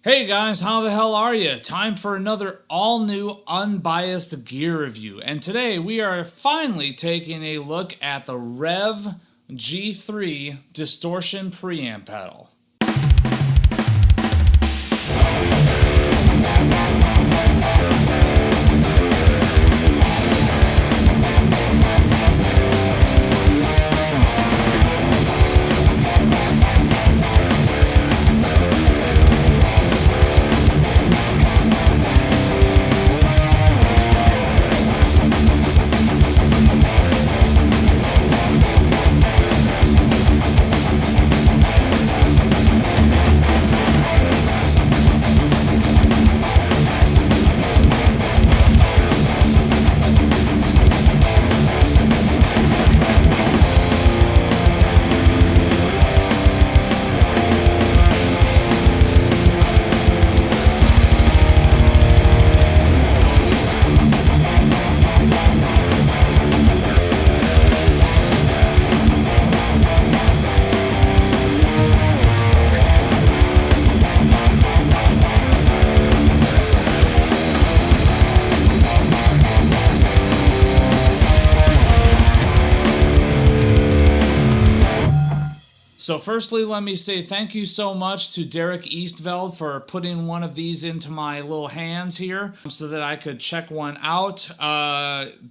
Hey guys, how the hell are you? Time for another all-new unbiased gear review. And today we are finally taking a look at the Revv G3 Distortion Preamp Pedal. So firstly, let me say thank you so much to Derek Eastveld for putting one of these into my little hands here so that I could check one out.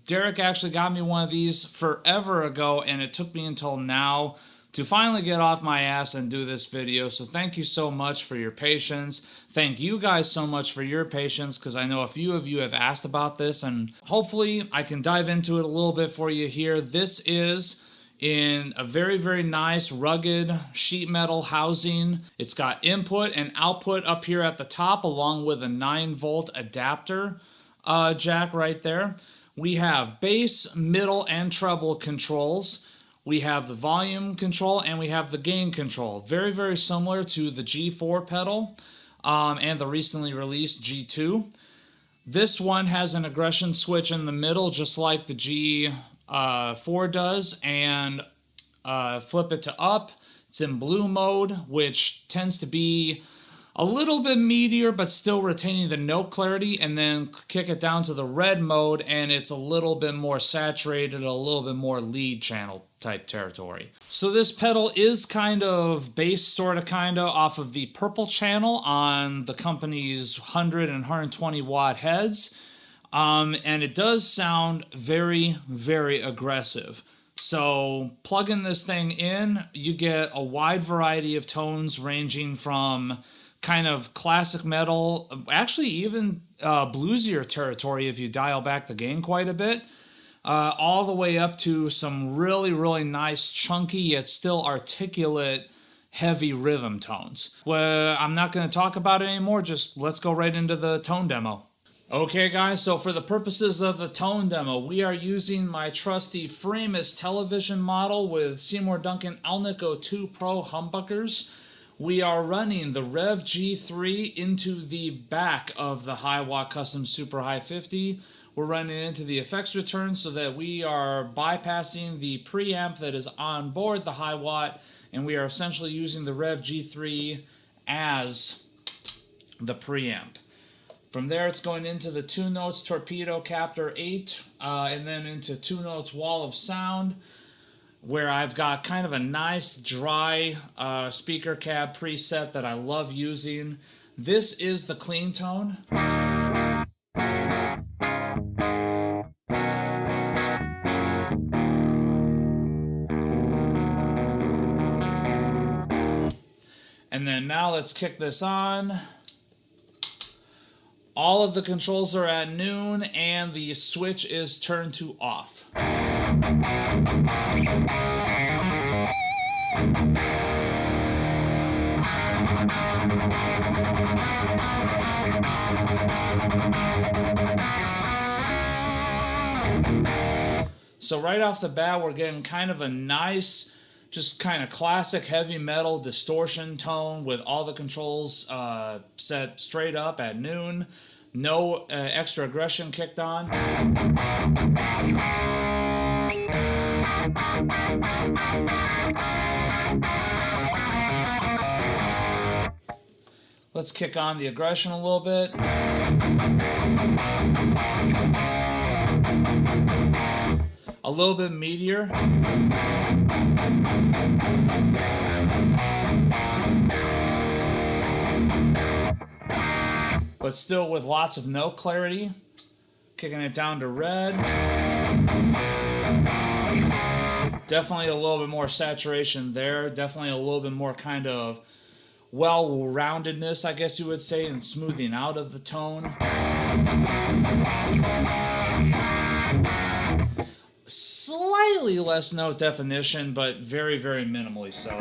Derek actually got me one of these forever ago, and it took me until now to finally get off my ass and do this video. So thank you so much for your patience. Thank you guys so much for your patience, because I know a few of you have asked about this, and hopefully I can dive into it a little bit for you here. This is in a very, very nice rugged sheet metal housing. It's got input and output up here at the top, along with a 9-volt adapter jack right there. We have bass, middle, and treble controls. We have the volume control and we have the gain control. Very, very similar to the G4 pedal and the recently released G2. This one has an aggression switch in the middle, just like the G4 does, and flip it to up. It's in blue mode, which tends to be a little bit meatier but still retaining the note clarity, and then kick it down to the red mode and it's a little bit more saturated, a little bit more lead channel type territory. So this pedal is kind of based kinda off of the purple channel on the company's 100 and 120 watt heads. And it does sound very, very aggressive. So plugging this thing in, you get a wide variety of tones ranging from kind of classic metal, actually even bluesier territory if you dial back the gain quite a bit, all the way up to some really, really nice, chunky, yet still articulate, heavy rhythm tones. Well, I'm not going to talk about it anymore, just let's go right into the tone demo. Okay guys, so for the purposes of the tone demo, we are using my trusty Framus television model with Seymour Duncan Alnico 2 Pro humbuckers. We are running the Revv G3 into the back of the High Watt Custom Super High 50. We're running into the effects return so that we are bypassing the preamp that is on board the High Watt, and we are essentially using the Revv G3 as the preamp. From there, it's going into the 2 Notes Torpedo Captor 8, and then into 2 Notes Wall of Sound, where I've got kind of a nice dry speaker cab preset that I love using. This is the clean tone. And then now let's kick this on. All of the controls are at noon, and the switch is turned to off. So right off the bat, we're getting kind of a nice, just kind of classic heavy metal distortion tone with all the controls set straight up at noon. No extra aggression kicked on. Let's kick on the aggression a little bit. A little bit meatier. But still with lots of note clarity. Kicking it down to red. Definitely a little bit more saturation there. Definitely a little bit more kind of well-roundedness, I guess you would say, and smoothing out of the tone. Slightly less note definition, but very, very minimally so.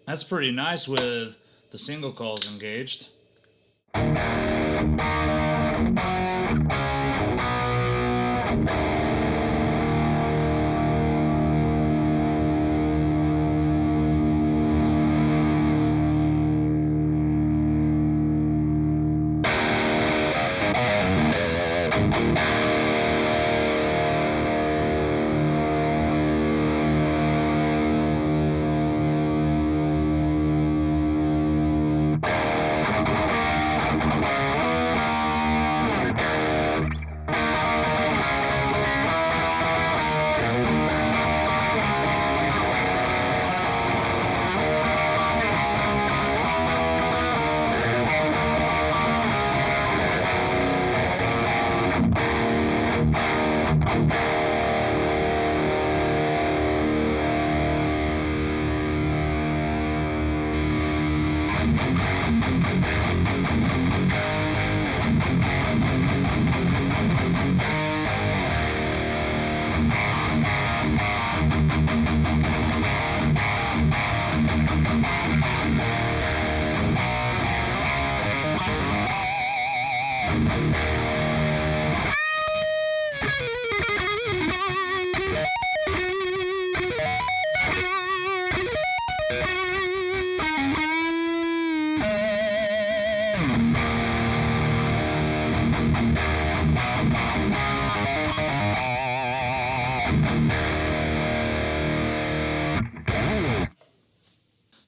That's pretty nice with the single coils engaged.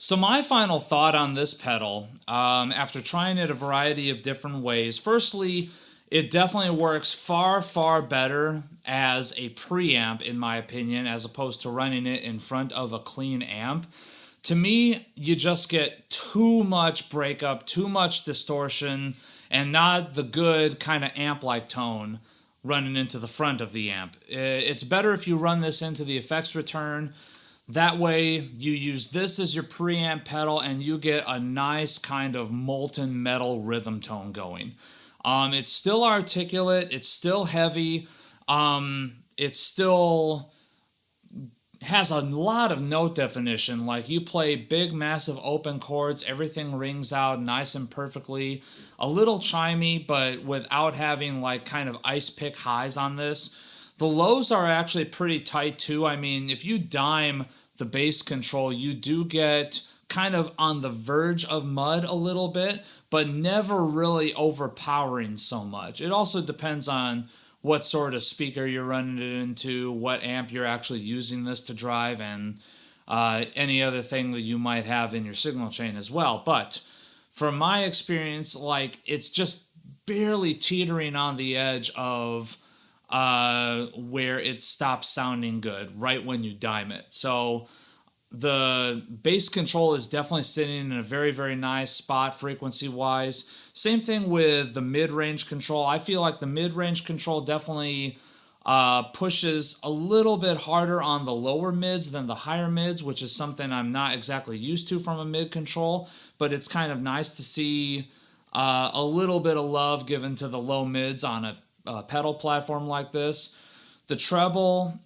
So my final thought on this pedal, after trying it a variety of different ways, firstly, it definitely works far, far better as a preamp, in my opinion, as opposed to running it in front of a clean amp. To me, you just get too much breakup, too much distortion, and not the good kind of amp-like tone running into the front of the amp. It's better if you run this into the effects return. That way, you use this as your preamp pedal and you get a nice kind of molten metal rhythm tone going. It's still articulate, it's still heavy, it still has a lot of note definition. Like, you play big, massive open chords, everything rings out nice and perfectly. A little chimey, but without having like kind of ice pick highs on this. The lows are actually pretty tight too. I mean, if you dime the bass control, you do get kind of on the verge of mud a little bit, but never really overpowering so much. It also depends on what sort of speaker you're running it into, what amp you're actually using this to drive, and any other thing that you might have in your signal chain as well. But from my experience, like, it's just barely teetering on the edge of where it stops sounding good right when you dime it. So the bass control is definitely sitting in a very, very nice spot frequency-wise. Same thing with the mid-range control. I feel like the mid-range control definitely pushes a little bit harder on the lower mids than the higher mids, which is something I'm not exactly used to from a mid control, but it's kind of nice to see a little bit of love given to the low mids on a pedal platform like this. The treble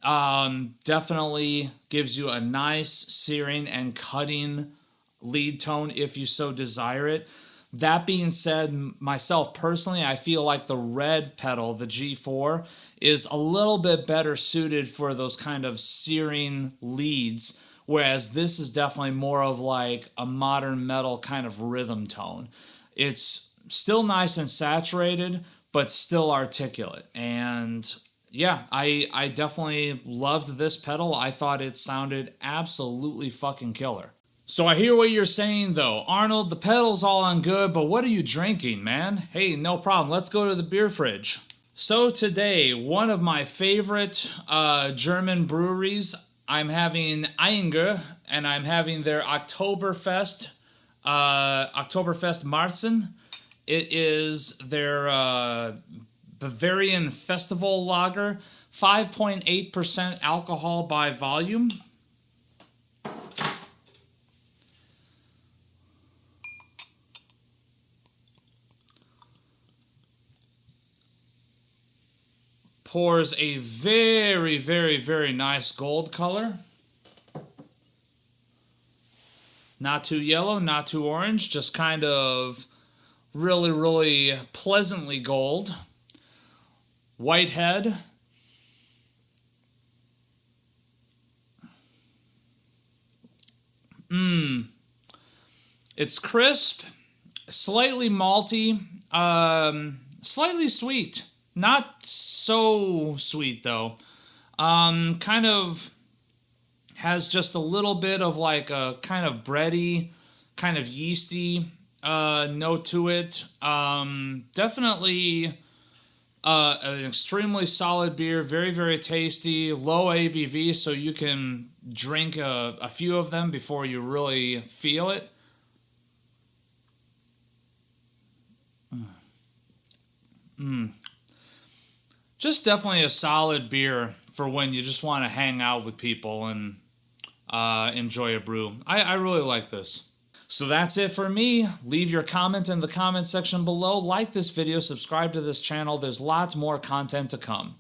definitely gives you a nice searing and cutting lead tone if you so desire it. That being said, myself personally, I feel like the red pedal, the G4, is a little bit better suited for those kind of searing leads, whereas this is definitely more of like a modern metal kind of rhythm tone. It's still nice and saturated, but still articulate. And yeah, I definitely loved this pedal. I thought it sounded absolutely fucking killer. So I hear what you're saying though. Arnold, the pedal's all on good, but what are you drinking, man? Hey, no problem. Let's go to the beer fridge. So today, one of my favorite German breweries, I'm having Einger, and I'm having their Oktoberfest Marzen. It is their Bavarian Festival Lager, 5.8% alcohol by volume. Pours a very, very, very nice gold color. Not too yellow, not too orange, just kind of really, really pleasantly gold. White head. It's crisp, slightly malty, slightly sweet. Not so sweet though. Kind of has just a little bit of like a kind of bready, kind of yeasty note to it. Definitely an extremely solid beer, very, very tasty, low ABV, so you can drink a few of them before you really feel it. Just definitely a solid beer for when you just want to hang out with people and enjoy a brew. I really like this. So that's it for me. Leave your comment in the comment section below. Like this video, subscribe to this channel. There's lots more content to come.